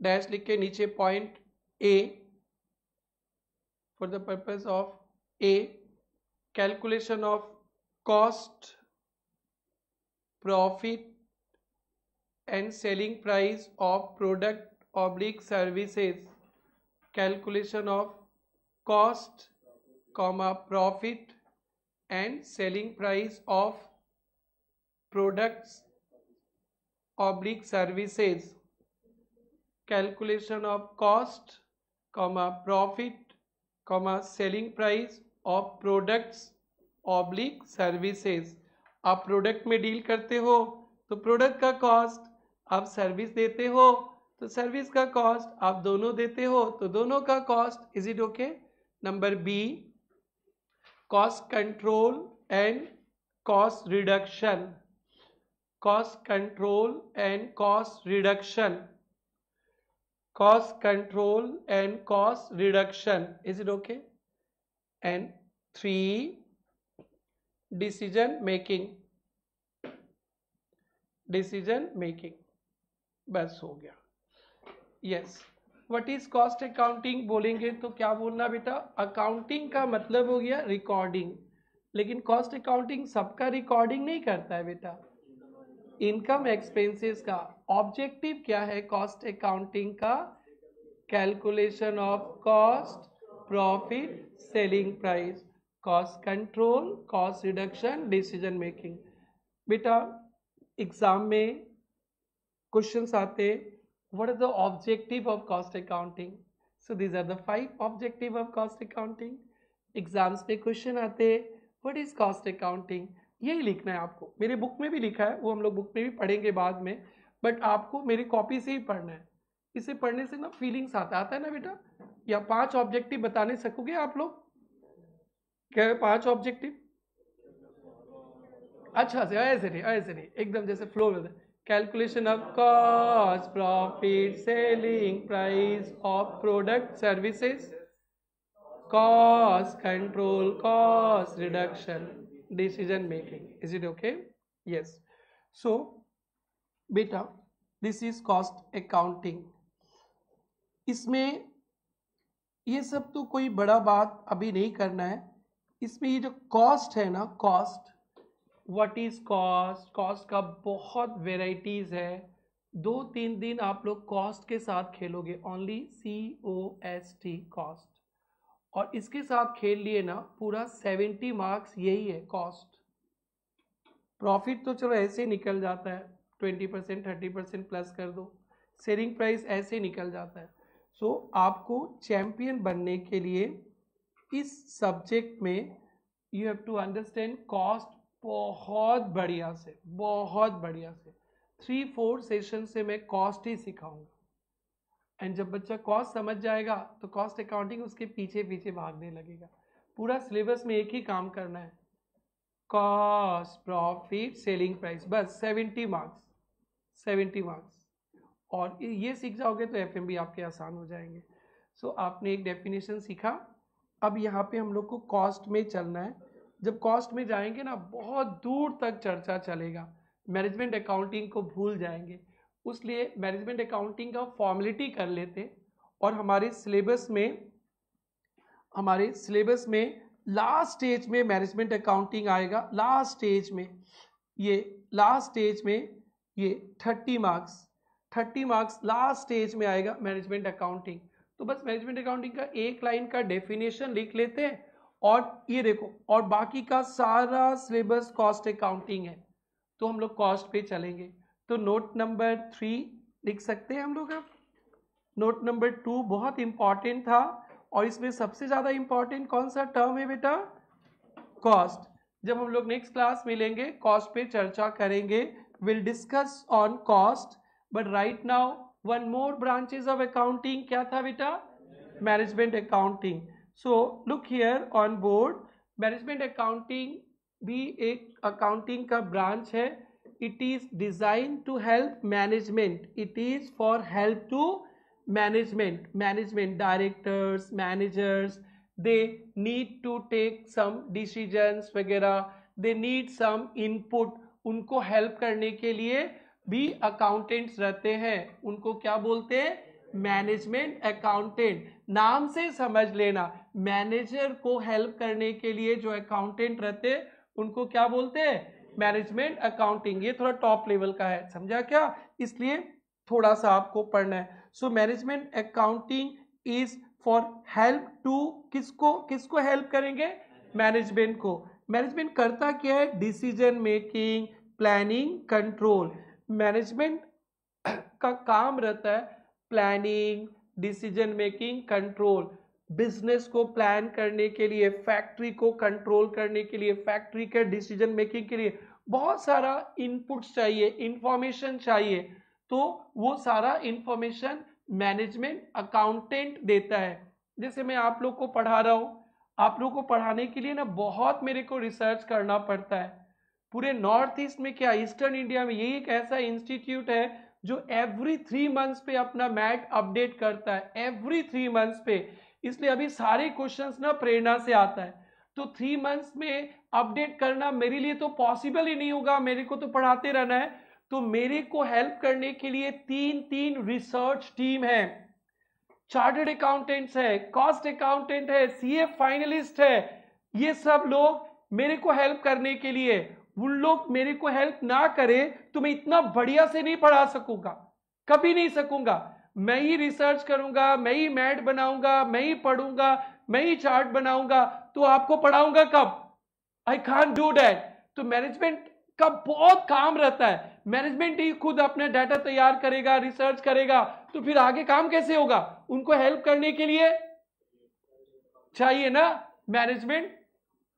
dash लिख के नीचे point A, for the purpose of A calculation of cost, profit and selling price of product oblique services, calculation of cost, profit and selling price of products oblique services, calculation of cost, profit, selling price of products oblique services। आप product में deal करते हो तो product का cost, आप service देते हो तो सर्विस का कॉस्ट, आप दोनों देते हो तो दोनों का cost. Is it okay? Number B, cost control and cost reduction, cost control and cost reduction, cost control and cost reduction, is it okay? And 3, decision making, बस हो गया। yes, what is cost accounting बोलेंगे तो क्या बोलना बेटा? Accounting का मतलब हो गया रिकॉर्डिंग, लेकिन कॉस्ट अकाउंटिंग सबका रिकॉर्डिंग नहीं करता है बेटा। इनकम एक्सपेंसेस का ऑब्जेक्टिव क्या है कॉस्ट अकाउंटिंग का? Calculation of cost, profit, selling price, cost control, cost reduction, decision making. बेटा एग्जाम में क्वेश्चंस आते, what are the objective of cost accounting? So these are the 5 objective of cost accounting. Exams में question आते, what is cost accounting? यही लिखना है आपको। मेरे बुक में भी लिखा है, वो हम लोग बुक में भी पढ़ेंगे बाद में, बट आपको मेरी कॉपी से ही पढ़ना है। इसे पढ़ने से ना फीलिंग्स आता है ना बेटा। या 5 ऑब्जेक्टिव बताने सकोगे आप लोग? क्या है 5 ऑब्जेक्टिव? अच्छा से ऐसे नहीं एकदम जैसे फ्लो में। Calculation of cost, profit, selling price of product services, cost control, cost reduction, decision making, is it okay? yes, so beta this is cost accounting। इसमें ये सब तो कोई बड़ा बात अभी नहीं करना है। इसमें ये जो कॉस्ट है ना, cost, what is cost? Cost का बहुत वेराइटीज है। 2-3 दिन आप लोग कॉस्ट के साथ खेलोगे, ओनली COST, कॉस्ट, और इसके साथ खेल लिए ना पूरा 70 मार्क्स यही है कॉस्ट। प्रॉफिट तो चलो ऐसे निकल जाता है, 20%, 30% प्लस कर दो। सेलिंग प्राइस ऐसे निकल जाता है। सो आपको चैंपियन बनने के लिए इस सब्जेक्ट में you have to understand cost बहुत बढ़िया से, बहुत बढ़िया से। 3-4 सेशन से मैं कॉस्ट ही सिखाऊंगा, एंड जब बच्चा कॉस्ट समझ जाएगा तो कॉस्ट अकाउंटिंग उसके पीछे पीछे भागने लगेगा। पूरा सिलेबस में एक ही काम करना है, कॉस्ट, प्रॉफिट, सेलिंग प्राइस, बस 70 मार्क्स। और ये सीख जाओगे तो एफएमबी आपके आसान हो जाएंगे। सो आपने एक डेफिनेशन सीखा, अब यहाँ पे हम लोग को कॉस्ट में चलना है। जब कॉस्ट में जाएंगे ना बहुत दूर तक चर्चा चलेगा, मैनेजमेंट अकाउंटिंग को भूल जाएंगे। उसलिए मैनेजमेंट अकाउंटिंग का फॉर्मेलिटी कर लेते और हमारे सिलेबस में लास्ट स्टेज में मैनेजमेंट अकाउंटिंग आएगा। लास्ट स्टेज में ये 30 मार्क्स लास्ट स्टेज में आएगा मैनेजमेंट अकाउंटिंग। तो बस मैनेजमेंट अकाउंटिंग का एक लाइन का डेफिनेशन लिख लेते हैं और ये देखो, और बाकी का सारा सिलेबस कॉस्ट अकाउंटिंग है, तो हम लोग कॉस्ट पे चलेंगे। तो नोट नंबर 3 लिख सकते हैं हम लोग। अब नोट नंबर 2 बहुत इंपॉर्टेंट था, और इसमें सबसे ज्यादा इंपॉर्टेंट कौन सा टर्म है बेटा? कॉस्ट। जब हम लोग नेक्स्ट क्लास मिलेंगे कॉस्ट पे चर्चा करेंगे, will discuss on cost. But right now one more branches of accounting, क्या था बेटा? Management accounting. So look here on board, management accounting भी एक अकाउंटिंग का ब्रांच है। It is design to help management, it is for help to management directors, managers, they need to take some decisions वगैरह, they need some input, उनको help करने के लिए भी अकाउंटेंट्स रहते हैं। उनको क्या बोलते हैं? Management accountant. नाम से समझ लेना, मैनेजर को हेल्प करने के लिए जो अकाउंटेंट रहते हैं उनको क्या बोलते हैं? Management accounting. ये थोड़ा टॉप लेवल का है, समझा क्या? इसलिए थोड़ा सा आपको पढ़ना है। So management accounting is for help to, किसको हेल्प करेंगे? मैनेजमेंट को। मैनेजमेंट करता क्या है? Decision making, planning, control. Management का काम रहता है planning, decision making, control. Business को प्लान करने के लिए, फैक्ट्री को कंट्रोल करने के लिए, फैक्ट्री के डिसीजन मेकिंग के लिए बहुत सारा इनपुट्स चाहिए, इंफॉर्मेशन चाहिए। तो वो सारा इंफॉर्मेशन मैनेजमेंट अकाउंटेंट देता है। जैसे मैं आप लोग को पढ़ा रहा हूं, आप लोग को पढ़ाने के लिए ना बहुत मेरे को रिसर्च करना पड़ता है। पूरे नॉर्थ ईस्ट में, क्या ईस्टर्न इंडिया में, यही एक ऐसा इंस्टीट्यूट है जो एवरी 3 मंथ्स पे अपना मैट अपडेट करता है, एवरी 3 मंथ्स पे। इसलिए अभी सारे क्वेश्चंस ना प्रेरणा से आता है, तो 3 मंथ्स में अपडेट करना मेरे लिए तो पॉसिबल ही नहीं होगा, मेरे को तो पढ़ाते रहना है। तो मेरे को हेल्प करने के लिए 3 रिसर्च टीम है, चार्टर्ड अकाउंटेंट्स है, कॉस्ट अकाउंटेंट है, सीए फाइनलिस्ट है। ये सब लोग मेरे को हेल्प करने के लिए, उन लोग मेरे को हेल्प ना करे तो मैं इतना बढ़िया से नहीं पढ़ा सकूंगा, कभी नहीं सकूंगा। मैं ही रिसर्च करूंगा, मैं ही मैट बनाऊंगा, मैं ही पढ़ूंगा, मैं ही चार्ट बनाऊंगा, तो आपको पढ़ाऊंगा कब? I can't do that. तो मैनेजमेंट का बहुत काम रहता है, मैनेजमेंट ही खुद अपना डाटा तैयार करेगा, रिसर्च करेगा, तो फिर आगे काम कैसे होगा? उनको हेल्प करने के लिए चाहिए ना management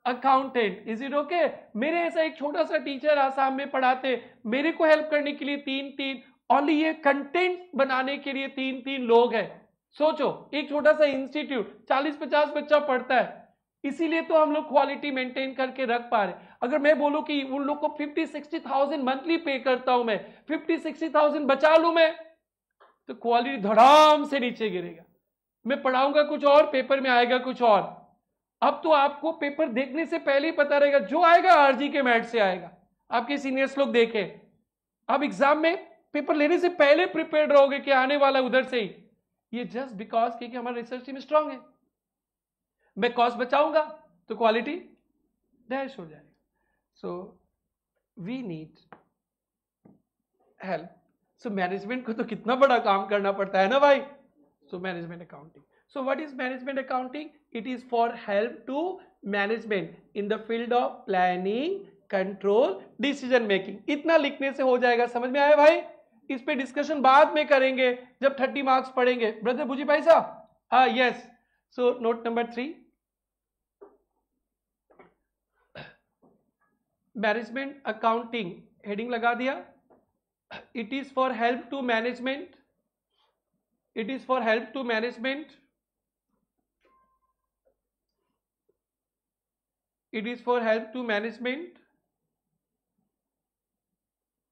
accountant. Is it okay? मेरे ऐसा एक छोटा सा टीचर आसाम में पढ़ाते, मेरे को हेल्प करने के लिए 3 ओनली ये कंटेंट बनाने के लिए 3 लोग हैं। सोचो, एक छोटा सा इंस्टीट्यूट 40-50 बच्चा पढ़ता है, इसीलिए तो हम लोग क्वालिटी मेंटेन करके रख पा रहे। अगर मैं बोलूं कि उन लोग को 50-60,000 मंथली पे करता हूं मैं, 50-60,000 बचा लूं मैं, तो क्वालिटी धड़ाम से नीचे गिरेगा। मैं पढ़ाऊंगा कुछ और, पेपर में आएगा कुछ और। अब तो आपको पेपर देखने से पहले ही पता रहेगा, जो आएगा आरजी के मैट से आएगा, आपके सीनियर्स लोग देखें। अब एग्जाम में पेपर लेने से पहले प्रिपेयर्ड रहोगे कि आने वाला उधर से ही। ये जस्ट बिकॉज क्योंकि हमारा रिसर्च टीम स्ट्रांग है। मैं कॉस्ट बचाऊंगा तो क्वालिटी डैश हो जाएगा। So we need help. So management को तो कितना बड़ा काम करना पड़ता है ना भाई। सो management accounting, so what is management accounting? It is for help to management in the field of planning, control, decision making। इतना लिखने से हो जाएगा, समझ में आया भाई? इस पे डिस्कशन बाद में करेंगे जब 30 मार्क्स पढ़ेंगे। ब्रदर बुजी भाई साहब, हाँ yes. So note number 3, management accounting heading लगा दिया। It is for help to management, it is for help to management, it is for help to management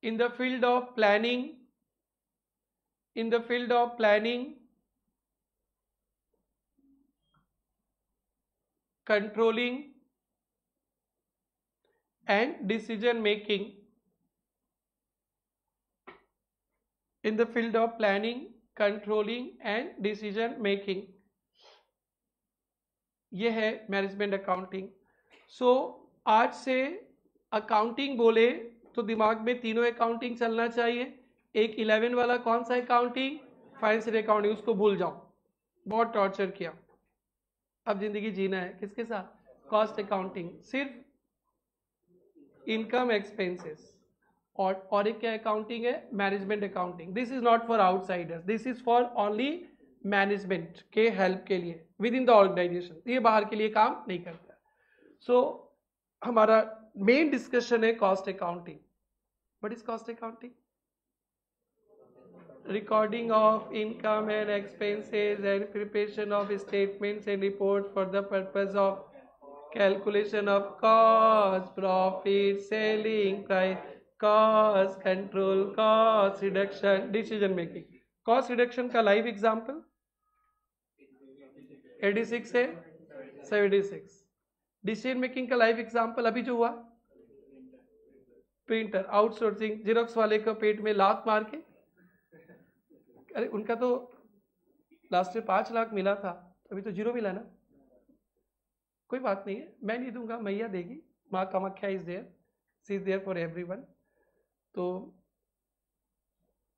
in the field of planning, in the field of planning, controlling, and decision making in the field of planning, controlling and decision making, ये है management accounting. सो आज से accounting बोले तो दिमाग में तीनों accounting चलना चाहिए। एक 11 वाला कौन सा अकाउंटिंग? फाइनेंशियल अकाउंटिंग, उसको भूल जाओ, बहुत टॉर्चर किया। अब जिंदगी जीना है किसके साथ? कॉस्ट अकाउंटिंग, सिर्फ इनकम एक्सपेंसेस। और एक क्या अकाउंटिंग है? Management accounting. This is not for outsiders, this is for only management के हेल्प के लिए विद इन द ऑर्गेनाइजेशन, ये बाहर के लिए काम नहीं करता। सो हमारा मेन डिस्कशन है cost accounting. What is cost accounting? Recording of income and expenses and preparation of statements and reports for the purpose of calculation of cost, profit, selling price, cost control, cost reduction, decision making। cost reduction का live example 86 से 76। decision making का live example अभी जो हुआ printer outsourcing, xerox वाले को पेट में लात मार के, अरे उनका तो लास्ट में 5 लाख मिला था, अभी तो 0 मिला ना। कोई बात नहीं है, मैं नहीं दूंगा, मैया देगी, माँ Kamakhya is there, she is there for everyone. तो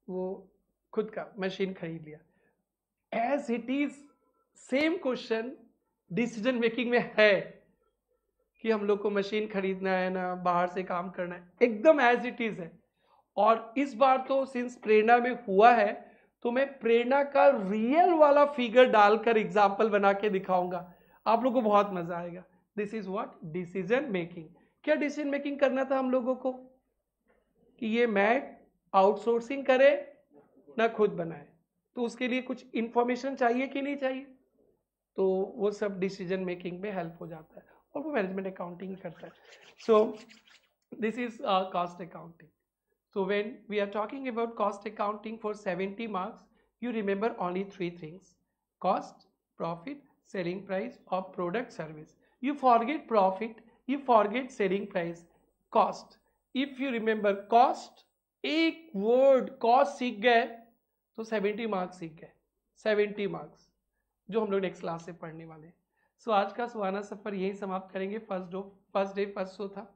वो खुद का मशीन खरीद लिया। As it is same question decision making में है कि हम लोग को मशीन खरीदना है ना बाहर से काम करना है, एकदम एज इट इज है। और इस बार तो सिंस प्रेरणा में हुआ है तो मैं प्रेरणा का रियल वाला फिगर डालकर एग्जाम्पल बना के दिखाऊंगा, आप लोगों को बहुत मजा आएगा। This is what? Decision making. क्या डिसीजन मेकिंग करना था हम लोगों को कि ये मैट आउटसोर्सिंग करे ना खुद बनाए, तो उसके लिए कुछ इंफॉर्मेशन चाहिए कि नहीं चाहिए, तो वो सब डिसीजन मेकिंग में हेल्प हो जाता है और वो मैनेजमेंट अकाउंटिंग करता है। So this is cost accounting. So when we are talking about cost accounting for 70 marks, you remember only 3 things: cost, profit, selling price of product service. You forget profit, you forget selling price, cost. If you remember cost, एक word cost सीख गए तो 70 marks सीख गए, 70 marks जो हम लोग next class से पढ़ने वाले हैं। सो आज का सुहाना सफर यही समाप्त करेंगे। फर्स्ट डे फर्स्ट शो था।